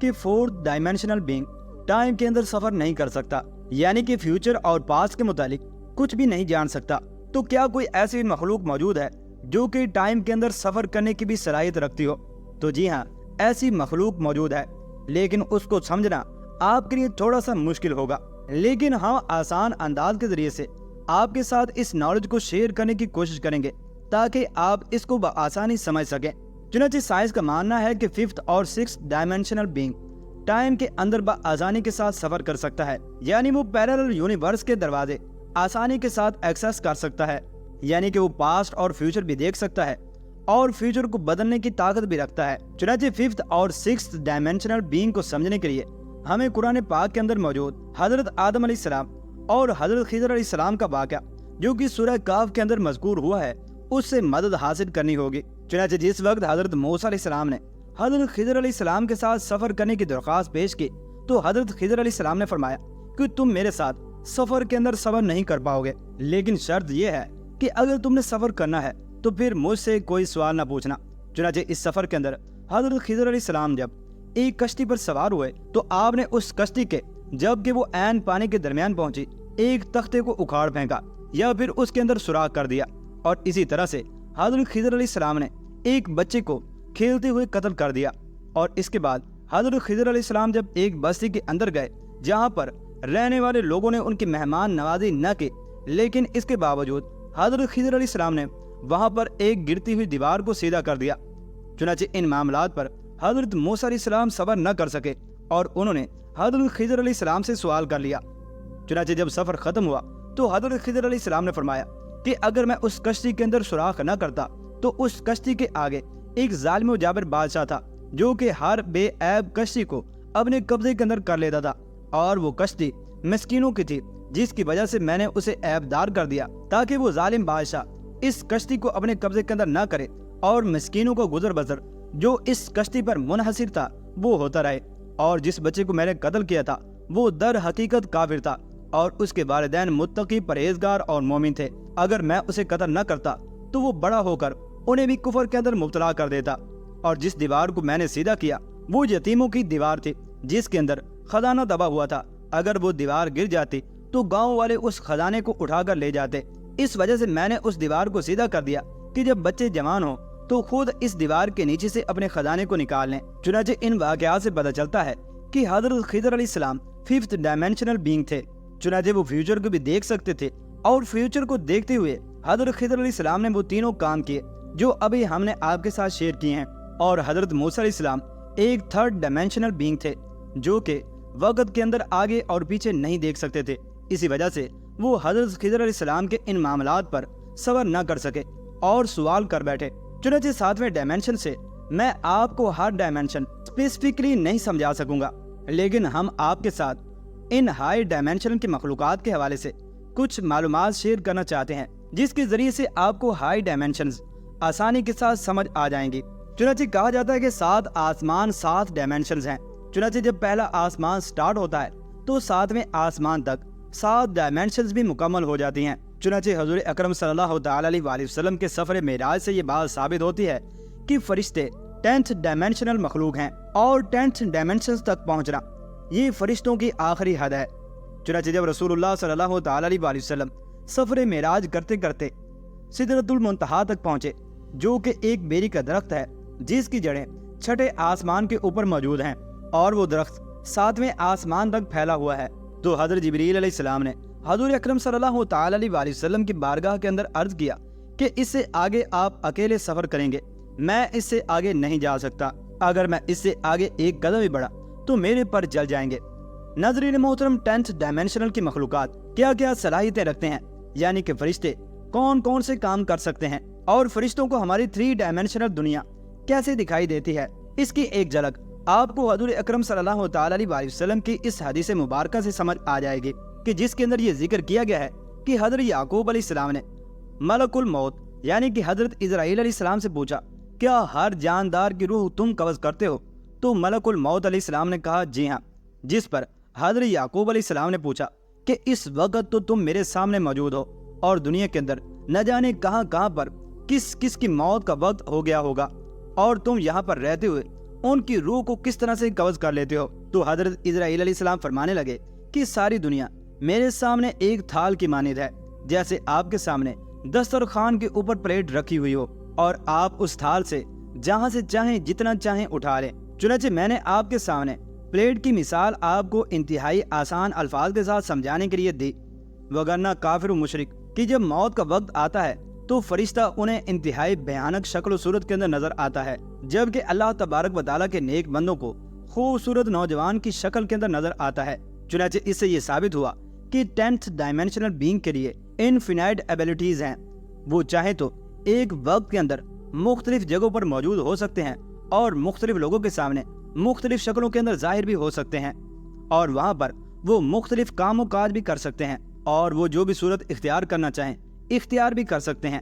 کہ fourth dimensional being time کے اندر سفر نہیں کر سکتا، یعنی کہ فیوچر اور پاسٹ کے متعلق کچھ بھی نہیں جان سکتا۔ تو کیا کوئی ایسی مخلوق موجود ہے جو کہ ٹائم کے اندر سفر کرنے کی بھی صلاحیت رکھتی ہو؟ تو جی ہاں، ایسی مخلوق موجود ہے، لیکن اس کو سمجھنا آپ کے لیے تھوڑا سا مشکل ہوگا، لیکن ہم آسان انداز کے ذریعے سے آپ کے ساتھ اس نالج کو شیئر کرنے کی کوشش کریں گے تاکہ آپ اس کو بآسانی سمجھ سکیں۔ چنانچہ سائنس کا ماننا ہے کہ ففتھ اور سکس ڈائمینشنل بینگ ٹائم کے اندر بآسانی کے ساتھ سفر کر سکتا ہے، یعنی وہ پیرالل یونیورس کے دروازے آسانی کے ساتھ ایکسس کر سکتا ہے، یعنی کہ وہ پاسٹ اور فیوچر بھی دیکھ سکتا ہے اور فیوچر کو بدلنے کی طاقت بھی رکھتا ہے۔ چنانچہ ففتھ اور سکس ڈائمینشنل بینگ کو سمجھنے کے لیے ہمیں قرآن پاک کے اندر موجود حضرت آدم علیہ السلام اور حضرت خضر علیہ السلام کا واقعہ جو کہ سورہ کہف کے اندر مذکور ہوا ہے اس سے مدد حاصل کرنی ہوگی۔ چنانچہ جس وقت حضرت موسیٰ علیہ السلام نے حضرت خضر علیہ السلام کے ساتھ سفر کرنے کی درخواست پیش کی تو حضرت خضر علیہ السلام نے فرمایا کہ تم میرے ساتھ سفر کے اندر صبر نہیں کر پاؤ گے، لیکن شرط یہ ہے کہ اگر تم نے سفر کرنا ہے تو پھر مجھ سے کوئی سوال نہ پوچھنا۔ چنانچہ اس سفر کے اندر حضرت خضر علیہ السلام جب ایک کشتی پر سوار ہوئے تو آپ نے اس کشتی کے جب کہ وہ عین پانی کے درمیان پہنچی ایک تختے کو اکھاڑ پھینکا یا پھر اس کے اندر سوراخ کر دیا، اور اسی طرح سے حضرت خضر علیہ السلام نے ایک بچے کو کھیلتے ہوئے قتل کر دیا۔ اور اس کے بعد حضرت خضر علیہ السلام جب ایک بستی کے اندر گئے جہاں پر رہنے والے لوگوں نے ان کی مہمان نوازی نہ کی، لیکن اس کے باوجود حضرت خضر علیہ السلام نے وہاں پر ایک گرتی ہوئی دیوار کو سیدھا کر دیا۔ چنانچہ ان معاملات پر حضرت موسیٰ علیہ السلام صبر نہ کر سکے اور انہوں نے حضرت خضر علیہ السلام سے سوال کر لیا۔ چنانچہ جب سفر ختم ہوا تو حضرت خضر علیہ السلام نے فرمایا کہ اگر میں اس کشتی کے اندر سوراخ نہ کرتا تو اس کشتی کے آگے ایک ظالم و جابر بادشاہ تھا جو کہ ہر بے عیب کشتی کو اپنے قبضے کے اندر کر لیتا تھا، اور وہ کشتی مسکینوں کی تھی جس کی وجہ سے میں نے اسے عیب دار کر دیا تاکہ وہ ظالم بادشاہ اس کشتی کو اپنے قبضے کے اندر نہ کرے اور مسکینوں کو گزر بسر جو اس کشتی پر منحصر تھا وہ ہوتا رہے۔ اور جس بچے کو میں نے قتل کیا تھا وہ در حقیقت کافر تھا اور اس کے والدین متقی پرہیزگار اور مومن تھے، اگر میں اسے قتل نہ کرتا تو وہ بڑا ہو کر انہیں بھی کفر کے اندر مبتلا کر دیتا۔ اور جس دیوار کو میں نے سیدھا کیا وہ یتیموں کی دیوار تھی جس کے اندر خزانہ دبا ہوا تھا، اگر وہ دیوار گر جاتی تو گاؤں والے اس خزانے کو اٹھا کر لے جاتے، اس وجہ سے میں نے اس دیوار کو سیدھا کر دیا کہ جب بچے جوان ہوں تو خود اس دیوار کے نیچے سے اپنے خزانے کو نکال لیں۔ چنانچہ ان واقعات سے پتہ چلتا ہے کہ حضرت خضر علیہ السلام ففتھ ڈائمینشنل بینگ تھے، چنانچہ وہ فیوچر کو بھی دیکھ سکتے تھے، اور فیوچر کو دیکھتے ہوئے حضرت خضر علیہ السلام نے وہ تینوں کام کیے جو ابھی ہم نے آپ کے ساتھ شیئر کیے ہیں۔ اور حضرت موسیٰ علیہ السلام ایک تھرڈ ڈائمینشنل بینگ تھے جو کہ وقت کے اندر آگے اور پیچھے نہیں دیکھ سکتے تھے، اسی وجہ سے وہ حضرت خضر علیہ السلام کے ان معاملات پر صبر نہ کر سکے اور سوال کر بیٹھے۔ چنانچہ ساتویں ڈائمینشن سے میں آپ کو ہر ڈائمینشن اسپیسیفکلی نہیں سمجھا سکوں گا، لیکن ہم آپ کے ساتھ ان ہائی ڈائمینشن کی مخلوقات کے حوالے سے کچھ معلومات شیئر کرنا چاہتے ہیں جس کے ذریعے سے آپ کو ہائی ڈائمینشنز آسانی کے ساتھ سمجھ آ جائیں گی۔ چنانچہ کہا جاتا ہے کہ 7 آسمان 7 ڈائمینشنز ہیں، چنانچہ جب پہلا آسمان سٹارٹ ہوتا ہے تو 7ویں آسمان تک 7 ڈائمینشنز بھی مکمل ہو جاتی ہیں۔ چنانچہ حضور اکرم صلی اللہ تعالی علیہ وآلہ وسلم کے سفر معراج سے یہ بات ثابت ہوتی ہے کہ فرشتے 10th ڈائمینشنل مخلوق ہیں اور 10th ڈائمینشنز تک پہنچنا یہ فرشتوں کی آخری حد ہے۔ چنانچہ جب رسول اللہ صلی اللہ تعالی علیہ وآلہ وسلم سفر معراج کرتے کرتے سدرۃ المنتہا تک پہنچے جو کہ ایک بیری کا درخت ہے جس کی جڑیں 6 آسمان کے اوپر موجود ہیں، اور وہ درخت 7ویں آسمان تک پھیلا ہوا ہے، تو حضرت جبریل علیہ السلام نے حضور اکرم صلی اللہ تعالی علیہ وآلہ وسلم کی بارگاہ کے اندر عرض کیا کہ اس سے آگے آپ اکیلے سفر کریں گے، میں اس سے آگے نہیں جا سکتا، اگر میں اس سے آگے ایک قدم بھی بڑھا تو میرے پر جل جائیں گے۔ ناظرین محترم، 10th ڈائمینشنل کی مخلوقات کیا کیا صلاحیتیں رکھتے ہیں، یعنی کہ فرشتے کون کون سے کام کر سکتے ہیں، اور فرشتوں کو ہماری 3 ڈائمینشنل دنیا کیسے دکھائی دیتی ہے، اس کی ایک جھلک آپ کو حضور اکرم صلی اللہ تعالی علیہ وآلہ وسلم کی اس حدیث مبارکہ سے سمجھ آ جائے گی کہ جس کے اندر یہ ذکر کیا گیا ہے کہ حضرت یعقوب علیہ السلام نے ملک الموت یعنی کہ حضرت اسرائیل علیہ السلام سے پوچھا کیا ہر جاندار کی روح تم قبض کرتے ہو؟ تو ملک الموت علیہ السلام نے کہا جی ہاں، جس پر حضرت یعقوب علیہ السلام نے پوچھا کہ اس وقت تو تم میرے سامنے موجود ہو اور دنیا کے اندر نہ جانے کہاں کہاں پر کس کس کی موت کا وقت ہو گیا ہوگا، اور تم یہاں پر رہتے ہوئے ان کی روح کو کس طرح سے قبض کر لیتے ہو؟ تو حضرت اسرائیل علیہ السلام فرمانے لگے کہ ساری دنیا میرے سامنے ایک تھال کی مانند ہے، جیسے آپ کے سامنے دسترخوان کے اوپر پلیٹ رکھی ہوئی ہو اور آپ اس تھال سے جہاں سے چاہیں جتنا چاہیں اٹھا لیں۔ چنانچہ میں نے آپ کے سامنے پلیٹ کی مثال آپ کو انتہائی آسان الفاظ کے ساتھ سمجھانے کے لیے دی، وگرنہ کافر و مشرک کی جب موت کا وقت آتا ہے تو فرشتہ انہیں انتہائی بھیانک شکل و صورت کے اندر نظر آتا ہے، جبکہ اللہ تبارک و تعالیٰ کے نیک بندوں کو خوبصورت نوجوان کی شکل کے اندر نظر آتا ہے۔ چنانچہ اس سے یہ ثابت ہوا کہ 10th ڈائمینشنل بینگ کے لیے انفینائٹ ایبیلٹیز ہیں، وہ چاہے تو ایک وقت کے اندر مختلف جگہوں پر موجود ہو سکتے ہیں اور مختلف لوگوں کے سامنے مختلف شکلوں کے اندر ظاہر بھی ہو سکتے ہیں، اور وہاں پر وہ مختلف کام و کاج بھی کر سکتے ہیں، اور وہ جو بھی صورت اختیار کرنا چاہیں اختیار بھی کر سکتے ہیں۔